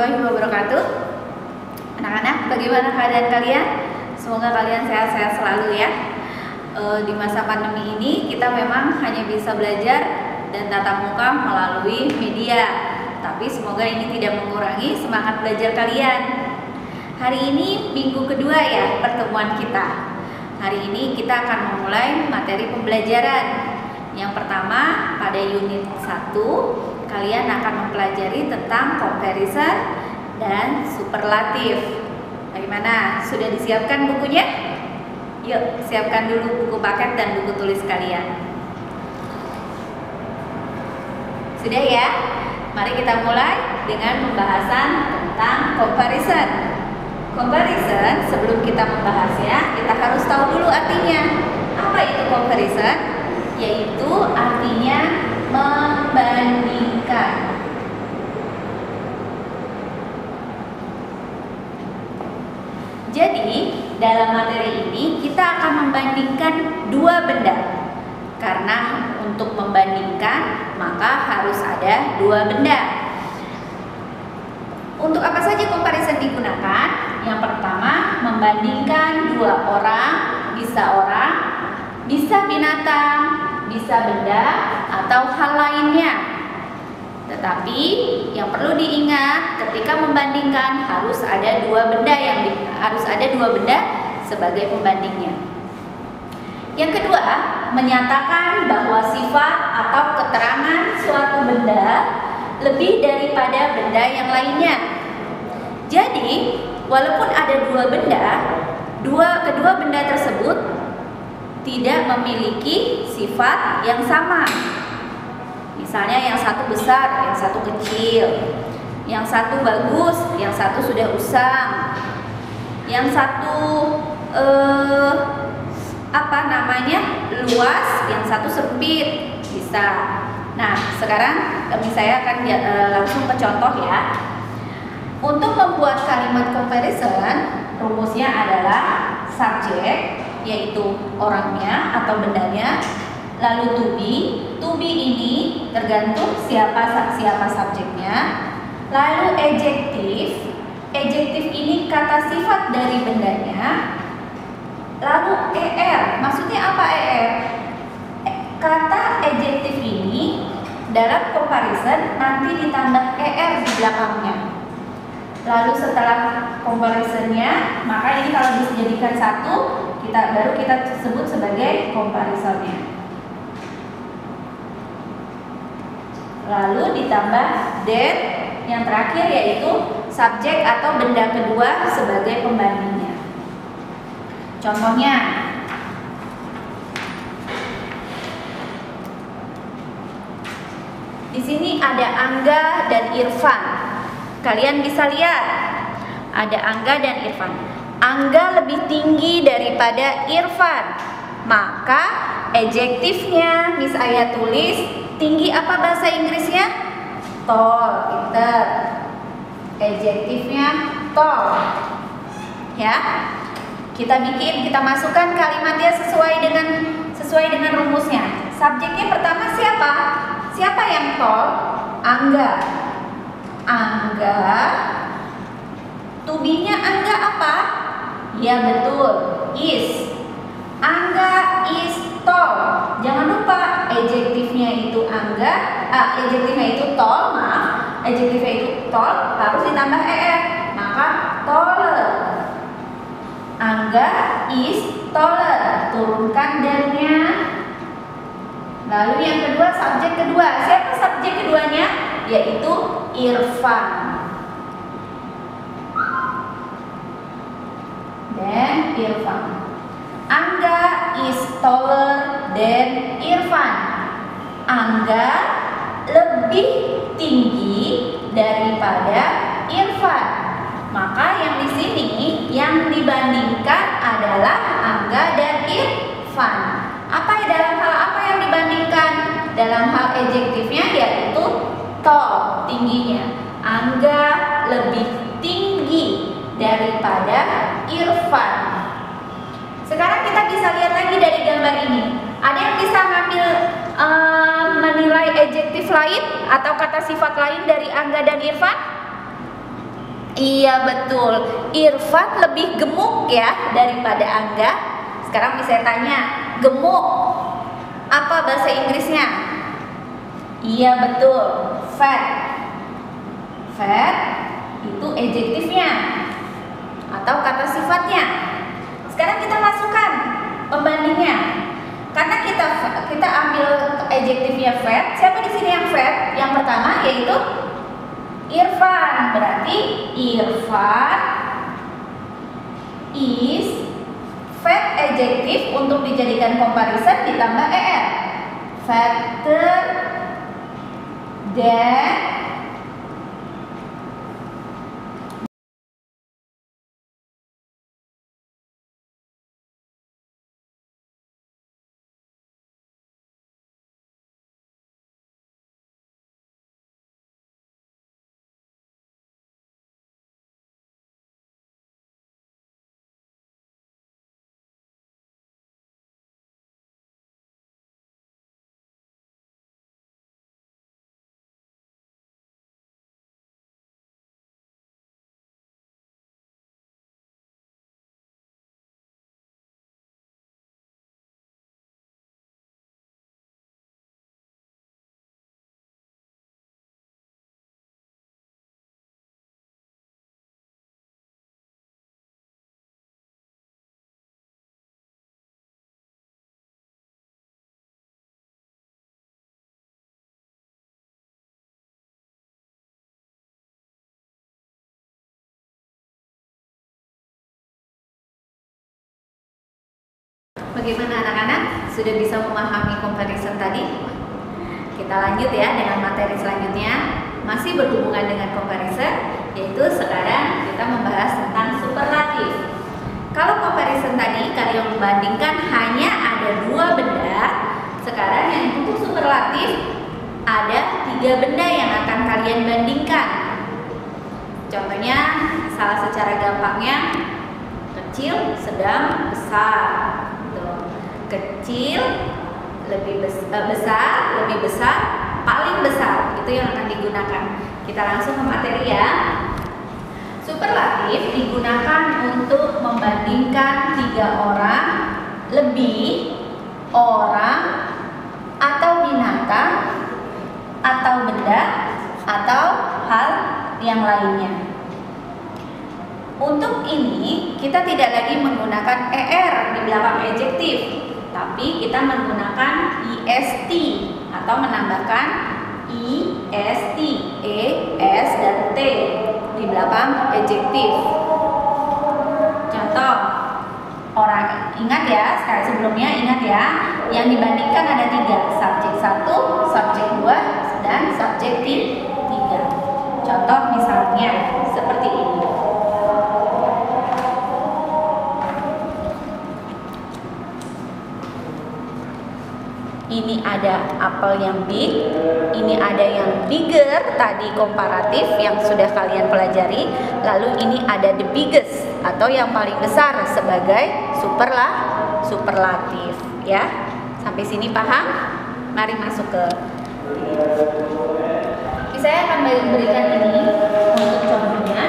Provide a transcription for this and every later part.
warahmatullahi wabarakatuh. Anak-anak, bagaimana keadaan kalian? Semoga kalian sehat-sehat selalu ya. Di masa pandemi ini kita memang hanya bisa belajar dan tatap muka melalui media, tapi semoga ini tidak mengurangi semangat belajar kalian. Hari ini minggu kedua ya pertemuan kita. Hari ini kita akan memulai materi pembelajaran. Yang pertama, pada unit 1 kalian akan mempelajari tentang comparison dan superlatif. Bagaimana? Sudah disiapkan bukunya? Yuk, siapkan dulu buku paket dan buku tulis kalian. Sudah ya? Mari kita mulai dengan pembahasan tentang comparison. Comparison, sebelum kita membahasnya, kita harus tahu dulu artinya. Apa itu comparison? Yaitu artinya membandingkan. Jadi, dalam materi ini kita akan membandingkan dua benda. Karena untuk membandingkan, maka harus ada dua benda. Untuk apa saja comparison digunakan? Yang pertama, membandingkan dua orang, bisa binatang, bisa benda, atau hal lainnya. Tetapi yang perlu diingat ketika membandingkan harus ada dua benda sebagai pembandingnya. Yang kedua, menyatakan bahwa sifat atau keterangan suatu benda lebih daripada benda yang lainnya. Jadi, walaupun ada dua benda, kedua benda tersebut tidak memiliki sifat yang sama. Misalnya yang satu besar, yang satu kecil, yang satu bagus, yang satu sudah usang, yang satu luas, yang satu sempit, bisa. Nah, sekarang saya akan langsung ke contoh ya. Untuk membuat kalimat comparison, rumusnya adalah subjek, yaitu orangnya atau bendanya, lalu to be ini tergantung siapa subjeknya, lalu adjektif ini kata sifat dari bendanya, lalu maksudnya apa kata adjektif ini dalam comparison nanti ditambah di belakangnya. Lalu setelah comparisonnya, maka ini kalau dijadikan satu, baru kita sebut sebagai comparisonnya. Lalu ditambah then, yang terakhir yaitu subjek atau benda kedua sebagai pembandingnya. Contohnya, di sini ada Angga dan Irfan. Kalian bisa lihat, ada Angga dan Irfan. Angga lebih tinggi daripada Irfan, maka adjektifnya Miss Aya tulis tinggi apa bahasa Inggrisnya? Tall, pinter. Adjektifnya tall. Ya. Kita masukkan kalimatnya sesuai dengan rumusnya. Subjeknya pertama siapa? Siapa yang tall? Angga. To be-nya Angga apa? Ya betul, is. Angga is tall. Jangan lupa adjektifnya itu tall harus ditambah maka taller. Angga is taller. Turunkan dan-nya. Lalu yang kedua, subjek kedua. Siapa subjek keduanya? Yaitu Irfan. Dan Irfan. Angga is taller than Irfan. Angga lebih tinggi daripada Irfan. Maka yang di sini yang dibandingkan adalah Angga dan Irfan. Dalam hal apa yang dibandingkan? Dalam hal adjektifnya yaitu tall, tingginya. Angga lebih tinggi daripada Irfan. Sekarang kita bisa lihat lagi dari gambar ini. Ada yang bisa menilai adjektif lain atau kata sifat lain dari Angga dan Irfan? Iya betul, Irfan lebih gemuk ya daripada Angga. Sekarang bisa tanya, gemuk apa bahasa Inggrisnya? Iya betul, fat. Fat itu adjektifnya atau kata sifatnya. Sekarang kita masukkan pembandingnya. Karena kita ambil adjektifnya fat, siapa di sini yang fat? Yang pertama yaitu Irfan. Berarti Irfan is fat adjektif untuk dijadikan comparison ditambah er. Fatter than Bagaimana anak-anak? Sudah bisa memahami comparison tadi? Kita lanjut ya dengan materi selanjutnya. Masih berhubungan dengan comparison, yaitu sekarang kita membahas tentang superlatif. Kalau comparison tadi kalian membandingkan hanya ada 2 benda, sekarang yang untuk superlatif ada 3 benda yang akan kalian bandingkan. Contohnya, salah secara gampangnya kecil, sedang, besar. Kecil, besar, lebih besar, paling besar, itu yang akan digunakan. Kita langsung ke materi ya. Superlatif digunakan untuk membandingkan 3 orang, lebih, orang, atau binatang, atau benda, atau hal yang lainnya. Untuk ini kita tidak lagi menggunakan er di belakang adjektif, tapi kita menggunakan est atau menambahkan ist, es dan t di belakang adjektif. Contoh, orang, ingat ya, sekali sebelumnya ingat ya, yang dibandingkan ada 3, subjek 1, subjek 2, dan subjek 3. Contoh misalnya seperti ini. Ini ada apel yang big, ini ada yang bigger, tadi komparatif yang sudah kalian pelajari. Lalu ini ada the biggest atau yang paling besar sebagai superlatif ya. Sampai sini paham? Mari masuk ke saya akan berikan ini untuk contohnya.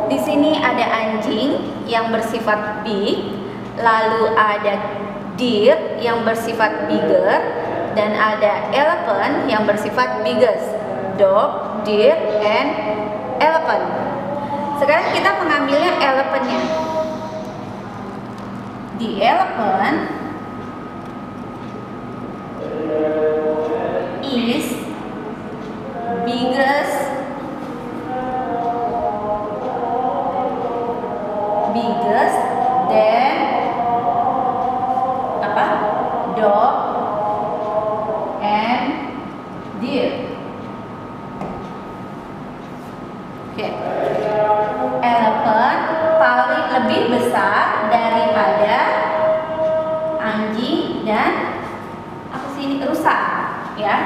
Di sini ada anjing yang bersifat big, lalu ada deer yang bersifat bigger, dan ada elephant yang bersifat biggest. Dog, deer, and elephant. Sekarang kita mengambilnya elephantnya. The elephant is biggest than apa? Dog and deer. Oke. Elephant paling lebih besar daripada anjing dan apa sih ini, rusa, ya.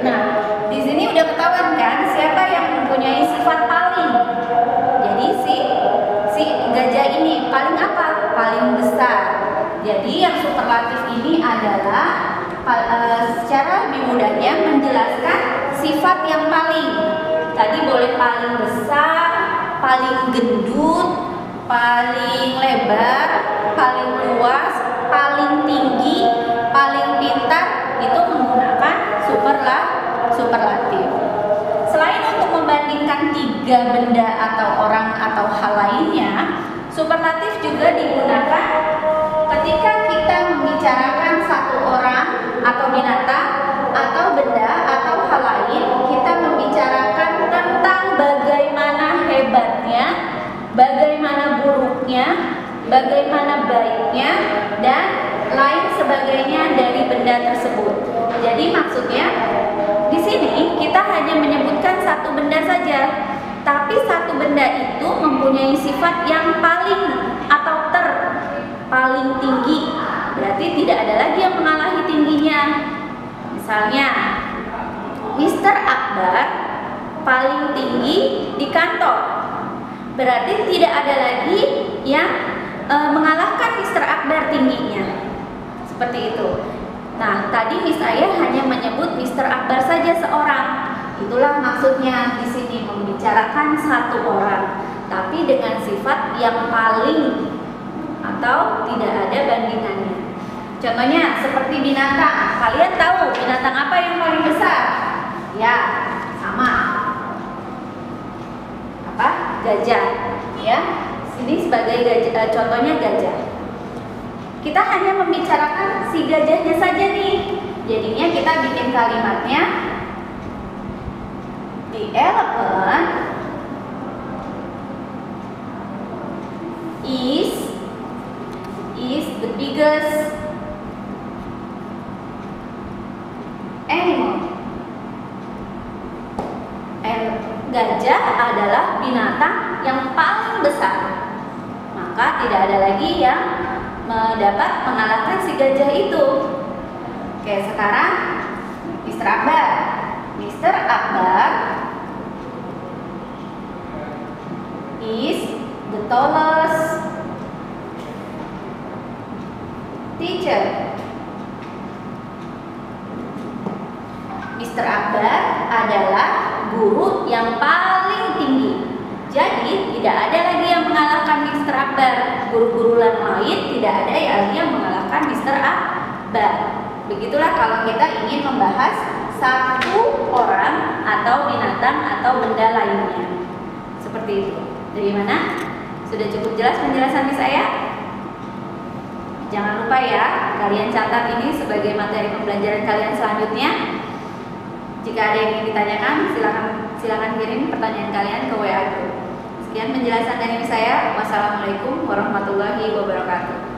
Nah, di sini udah ketahuan kan siapa yang mempunyai sifat paling. Jadi si gajah ini paling apa? Paling besar. Jadi yang superlatif ini adalah secara lebih mudahnya menjelaskan sifat yang paling. Tadi boleh paling besar, paling gendut, paling lebar, paling luas, paling tinggi, paling pintar, itu menggunakan superlatif. Selain untuk membandingkan 3 benda atau orang atau hal lainnya, superlatif juga digunakan ketika kita membicarakan satu orang atau binatang atau benda atau hal lain. Kita membicarakan tentang bagaimana hebatnya, bagaimana buruknya, bagaimana baiknya, dan lain sebagainya dari benda tersebut. Jadi maksudnya di sini kita hanya menyebutkan satu benda saja, tapi satu benda itu mempunyai sifat yang paling atau paling tinggi. Berarti tidak ada lagi yang mengalahi tingginya. Misalnya Mr. Akbar paling tinggi di kantor. Berarti tidak ada lagi yang mengalahkan Mr. Akbar tingginya. Seperti itu. Nah, tadi Miss Ayah hanya menyebut Mr. Akbar saja seorang. Itulah maksudnya di sini membicarakan satu orang, tapi dengan sifat yang paling atau tidak ada bandingannya. Contohnya seperti binatang. Kalian tahu binatang apa yang paling besar? Ya, sama. Apa? Gajah. Ya. Sini sebagai gajah, contohnya gajah. Kita hanya membicarakan si gajahnya saja nih. Jadinya kita bikin kalimatnya, the elephant is the biggest animal. Gajah adalah binatang yang paling besar. Maka tidak ada lagi yang dapat mengalahkan si gajah itu. Oke, sekarang Mr. Akbar. Mr. Akbar is the tallest teacher. Mr. Akbar adalah guru yang paling tinggi. Jadi tidak ada lagi yang mengalahkan Mr. Akbar. Guru-guru lain tidak ada yang mengalahkan Mr. Akbar. Begitulah kalau kita ingin membahas satu orang atau binatang atau benda lainnya. Seperti itu. Dari mana? Sudah cukup jelas penjelasan saya? Jangan lupa ya, kalian catat ini sebagai materi pembelajaran kalian selanjutnya. Jika ada yang ingin ditanyakan, silakan kirim pertanyaan kalian ke WA group. Sekian penjelasan dari saya. Wassalamualaikum warahmatullahi wabarakatuh.